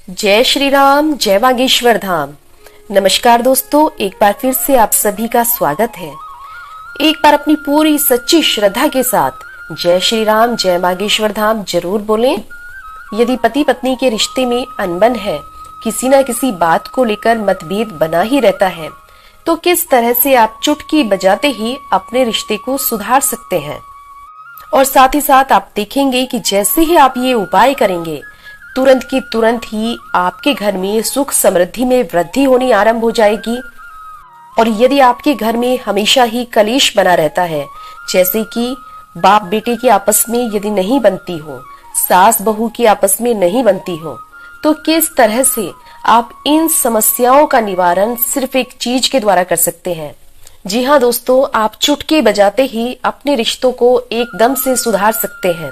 जय श्री राम, जय बागेश्वर धाम। नमस्कार दोस्तों, एक बार फिर से आप सभी का स्वागत है। एक बार अपनी पूरी सच्ची श्रद्धा के साथ जय श्री राम, जय बागेश्वर धाम जरूर बोलें। यदि पति पत्नी के रिश्ते में अनबन है, किसी न किसी बात को लेकर मतभेद बना ही रहता है, तो किस तरह से आप चुटकी बजाते ही अपने रिश्ते को सुधार सकते हैं। और साथ ही साथ आप देखेंगे कि जैसे ही आप ये उपाय करेंगे, तुरंत की तुरंत ही आपके घर में सुख समृद्धि में वृद्धि होनी आरंभ हो जाएगी। और यदि आपके घर में हमेशा ही कलेश बना रहता है, जैसे कि बाप बेटे की आपस में यदि नहीं बनती हो, सास बहू की आपस में नहीं बनती हो, तो किस तरह से आप इन समस्याओं का निवारण सिर्फ एक चीज के द्वारा कर सकते हैं। जी हाँ दोस्तों, आप चुटकी बजाते ही अपने रिश्तों को एकदम से सुधार सकते हैं।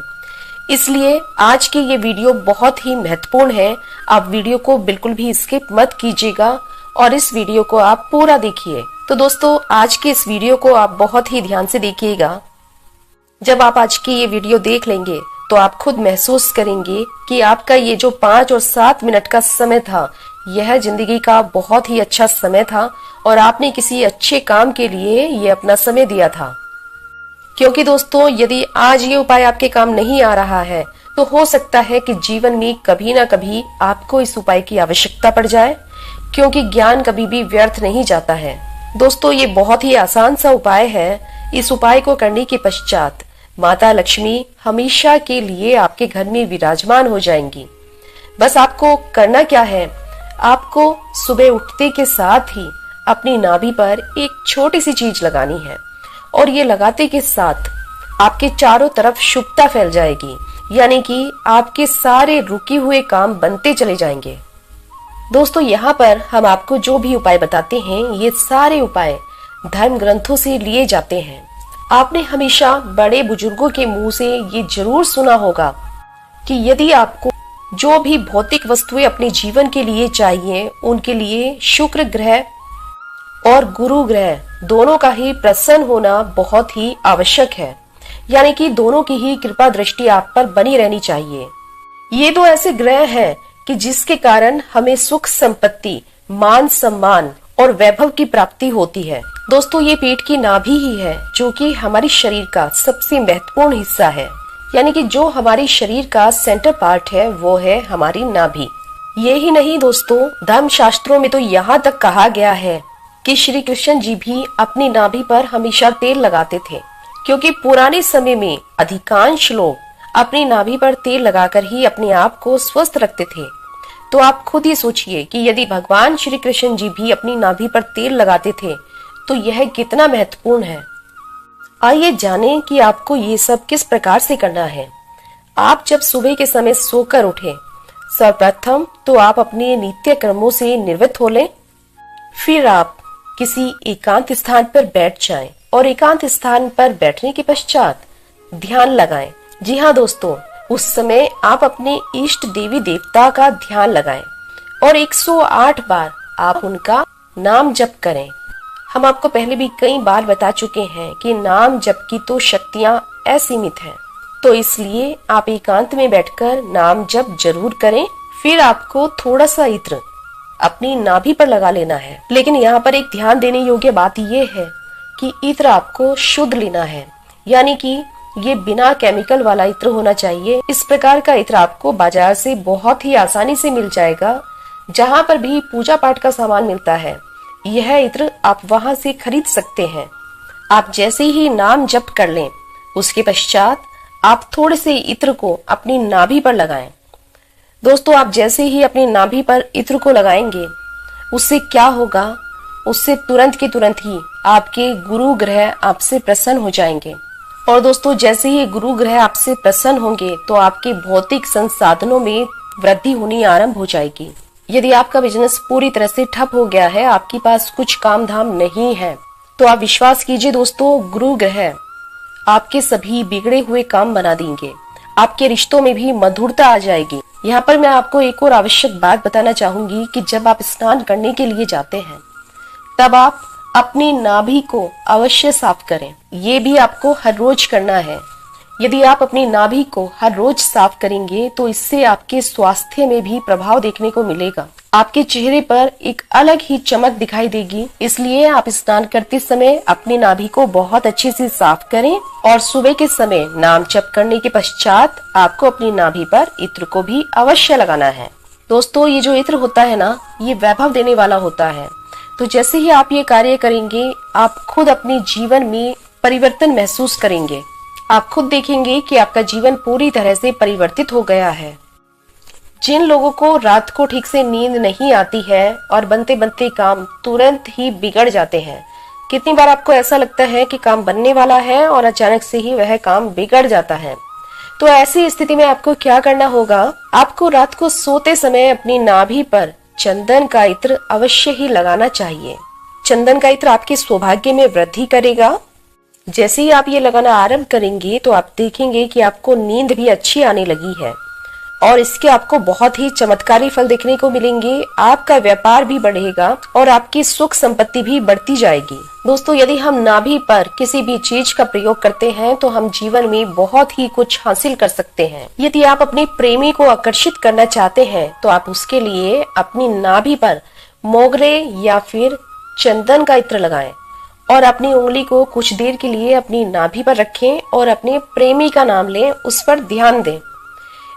इसलिए आज की ये वीडियो बहुत ही महत्वपूर्ण है। आप वीडियो को बिल्कुल भी स्किप मत कीजिएगा और इस वीडियो को आप पूरा देखिए। तो दोस्तों, आज के इस वीडियो को आप बहुत ही ध्यान से देखिएगा। जब आप आज की ये वीडियो देख लेंगे तो आप खुद महसूस करेंगे कि आपका ये जो 5 और 7 मिनट का समय था, यह जिंदगी का बहुत ही अच्छा समय था और आपने किसी अच्छे काम के लिए ये अपना समय दिया था। क्योंकि दोस्तों, यदि आज ये उपाय आपके काम नहीं आ रहा है, तो हो सकता है कि जीवन में कभी ना कभी आपको इस उपाय की आवश्यकता पड़ जाए, क्योंकि ज्ञान कभी भी व्यर्थ नहीं जाता है। दोस्तों, ये बहुत ही आसान सा उपाय है। इस उपाय को करने के पश्चात माता लक्ष्मी हमेशा के लिए आपके घर में विराजमान हो जाएंगी। बस आपको करना क्या है, आपको सुबह उठते के साथ ही अपनी नाभि पर एक छोटी सी चीज लगानी है और ये लगाते के साथ आपके चारों तरफ शुभता फैल जाएगी, यानी कि आपके सारे रुके हुए काम बनते चले जाएंगे। दोस्तों, यहाँ पर हम आपको जो भी उपाय बताते हैं, ये सारे उपाय धर्म ग्रंथों से लिए जाते हैं। आपने हमेशा बड़े बुजुर्गों के मुंह से ये जरूर सुना होगा कि यदि आपको जो भी भौतिक वस्तुएं अपने जीवन के लिए चाहिए, उनके लिए शुक्र ग्रह और गुरु ग्रह दोनों का ही प्रसन्न होना बहुत ही आवश्यक है। यानी कि दोनों की ही कृपा दृष्टि आप पर बनी रहनी चाहिए। ये दो ऐसे ग्रह हैं कि जिसके कारण हमें सुख संपत्ति, मान सम्मान और वैभव की प्राप्ति होती है। दोस्तों, ये पेट की नाभि ही है जो कि हमारे शरीर का सबसे महत्वपूर्ण हिस्सा है। यानी कि जो हमारे शरीर का सेंटर पार्ट है, वो है हमारी नाभि। ये ही नहीं दोस्तों, धर्म शास्त्रों में तो यहाँ तक कहा गया है कि श्री कृष्ण जी भी अपनी नाभि पर हमेशा तेल लगाते थे, क्योंकि पुराने समय में अधिकांश लोग अपनी नाभि पर तेल लगाकर ही अपने आप को स्वस्थ रखते थे। तो आप खुद ही सोचिए कि यदि भगवान श्री कृष्ण जी भी अपनी नाभि पर तेल लगाते थे, तो यह कितना महत्वपूर्ण है। आइए जानें कि आपको ये सब किस प्रकार से करना है। आप जब सुबह के समय सोकर उठे, सर्वप्रथम तो आप अपने नित्य कर्मों से निवृत्त हो लें। फिर आप किसी एकांत स्थान पर बैठ जाएं और एकांत स्थान पर बैठने के पश्चात ध्यान लगाएं। जी हाँ दोस्तों, उस समय आप अपने इष्ट देवी देवता का ध्यान लगाएं और 108 बार आप उनका नाम जप करें। हम आपको पहले भी कई बार बता चुके हैं कि नाम जप की तो शक्तियाँ असीमित हैं, तो इसलिए आप एकांत में बैठकर नाम जप जरूर करें। फिर आपको थोड़ा सा इत्र अपनी नाभि पर लगा लेना है। लेकिन यहाँ पर एक ध्यान देने योग्य बात यह है कि इत्र आपको शुद्ध लेना है, यानी कि ये बिना केमिकल वाला इत्र होना चाहिए। इस प्रकार का इत्र आपको बाजार से बहुत ही आसानी से मिल जाएगा। जहाँ पर भी पूजा पाठ का सामान मिलता है, यह इत्र आप वहाँ से खरीद सकते हैं। आप जैसे ही नाम जप कर लें, उसके पश्चात आप थोड़े से इत्र को अपनी नाभि पर लगाएं। दोस्तों, आप जैसे ही अपनी नाभि पर इत्र को लगाएंगे, उससे क्या होगा, उससे तुरंत के तुरंत ही आपके गुरु ग्रह आपसे प्रसन्न हो जाएंगे। और दोस्तों, जैसे ही गुरु ग्रह आपसे प्रसन्न होंगे, तो आपके भौतिक संसाधनों में वृद्धि होनी आरंभ हो जाएगी। यदि आपका बिजनेस पूरी तरह से ठप हो गया है, आपके पास कुछ काम धाम नहीं है, तो आप विश्वास कीजिए दोस्तों, गुरु ग्रह आपके सभी बिगड़े हुए काम बना देंगे। आपके रिश्तों में भी मधुरता आ जाएगी। यहाँ पर मैं आपको एक और आवश्यक बात बताना चाहूंगी कि जब आप स्नान करने के लिए जाते हैं, तब आप अपनी नाभि को अवश्य साफ करें। ये भी आपको हर रोज करना है। यदि आप अपनी नाभि को हर रोज साफ करेंगे तो इससे आपके स्वास्थ्य में भी प्रभाव देखने को मिलेगा। आपके चेहरे पर एक अलग ही चमक दिखाई देगी। इसलिए आप स्नान करते समय अपनी नाभि को बहुत अच्छे से साफ करें और सुबह के समय नाम जप करने के पश्चात आपको अपनी नाभि पर इत्र को भी अवश्य लगाना है। दोस्तों, ये जो इत्र होता है ना, ये वैभव देने वाला होता है। तो जैसे ही आप ये कार्य करेंगे, आप खुद अपने जीवन में परिवर्तन महसूस करेंगे। आप खुद देखेंगे कि आपका जीवन पूरी तरह से परिवर्तित हो गया है। जिन लोगों को रात को ठीक से नींद नहीं आती है और बनते बनते काम तुरंत ही बिगड़ जाते हैं। कितनी बार आपको ऐसा लगता है कि काम बनने वाला है और अचानक से ही वह काम बिगड़ जाता है। तो ऐसी स्थिति में आपको क्या करना होगा? आपको रात को सोते समय अपनी नाभि पर चंदन का इत्र अवश्य ही लगाना चाहिए। चंदन का इत्र आपके सौभाग्य में वृद्धि करेगा। जैसे ही आप ये लगाना आरंभ करेंगे तो आप देखेंगे कि आपको नींद भी अच्छी आने लगी है और इसके आपको बहुत ही चमत्कारी फल देखने को मिलेंगे। आपका व्यापार भी बढ़ेगा और आपकी सुख संपत्ति भी बढ़ती जाएगी। दोस्तों, यदि हम नाभि पर किसी भी चीज का प्रयोग करते हैं तो हम जीवन में बहुत ही कुछ हासिल कर सकते हैं। यदि आप अपने प्रेमी को आकर्षित करना चाहते हैं तो आप उसके लिए अपनी नाभि पर मोगरे या फिर चंदन का इत्र लगाएं और अपनी उंगली को कुछ देर के लिए अपनी नाभि पर रखें और अपने प्रेमी का नाम लें, उस पर ध्यान दें।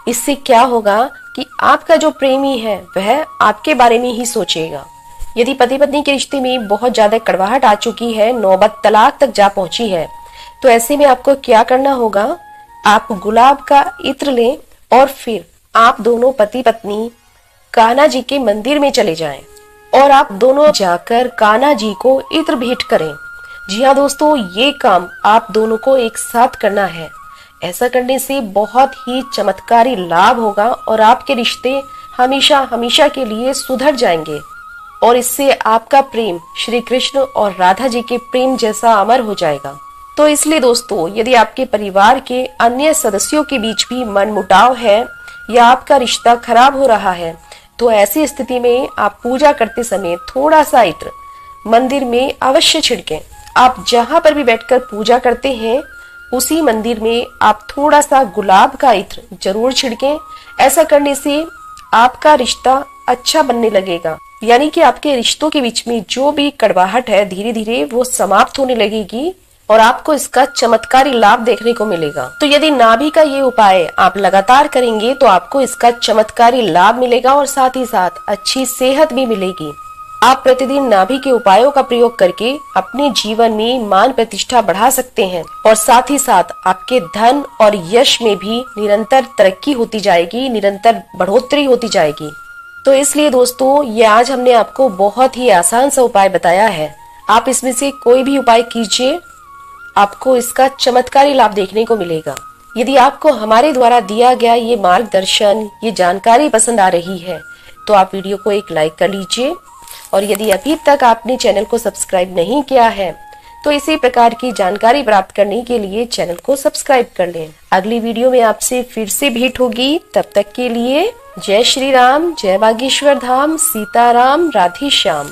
इससे क्या होगा कि आपका जो प्रेमी है वह आपके बारे में ही सोचेगा। यदि पति पत्नी के रिश्ते में बहुत ज्यादा कड़वाहट आ चुकी है, नौबत तलाक तक जा पहुंची है, तो ऐसे में आपको क्या करना होगा? आप गुलाब का इत्र लें और फिर आप दोनों पति पत्नी कान्हा जी के मंदिर में चले जाएं और आप दोनों जाकर कान्हा जी को इत्र भेंट करें। जी हाँ दोस्तों, ये काम आप दोनों को एक साथ करना है। ऐसा करने से बहुत ही चमत्कारी लाभ होगा और आपके रिश्ते हमेशा हमेशा के लिए सुधर जाएंगे और इससे आपका प्रेम श्री कृष्ण और राधा जी के प्रेम जैसा अमर हो जाएगा। तो इसलिए दोस्तों, यदि आपके परिवार के अन्य सदस्यों के बीच भी मनमुटाव है या आपका रिश्ता खराब हो रहा है, तो ऐसी स्थिति में आप पूजा करते समय थोड़ा सा इत्र मंदिर में अवश्य छिड़कें। आप जहाँ पर भी बैठकर पूजा करते हैं उसी मंदिर में आप थोड़ा सा गुलाब का इत्र जरूर छिड़कें। ऐसा करने से आपका रिश्ता अच्छा बनने लगेगा, यानी कि आपके रिश्तों के बीच में जो भी कड़वाहट है धीरे धीरे वो समाप्त होने लगेगी और आपको इसका चमत्कारी लाभ देखने को मिलेगा। तो यदि नाभि का ये उपाय आप लगातार करेंगे तो आपको इसका चमत्कारी लाभ मिलेगा और साथ ही साथ अच्छी सेहत भी मिलेगी। आप प्रतिदिन नाभि के उपायों का प्रयोग करके अपने जीवन में मान प्रतिष्ठा बढ़ा सकते हैं और साथ ही साथ आपके धन और यश में भी निरंतर तरक्की होती जाएगी, निरंतर बढ़ोतरी होती जाएगी। तो इसलिए दोस्तों, ये आज हमने आपको बहुत ही आसान सा उपाय बताया है। आप इसमें से कोई भी उपाय कीजिए, आपको इसका चमत्कारी लाभ देखने को मिलेगा। यदि आपको हमारे द्वारा दिया गया ये मार्गदर्शन, ये जानकारी पसंद आ रही है तो आप वीडियो को एक लाइक कर लीजिए और यदि अभी तक आपने चैनल को सब्सक्राइब नहीं किया है तो इसी प्रकार की जानकारी प्राप्त करने के लिए चैनल को सब्सक्राइब कर लें। अगली वीडियो में आपसे फिर से भेंट होगी। तब तक के लिए जय श्री राम, जय बागेश्वर धाम, सीताराम, राधे श्याम।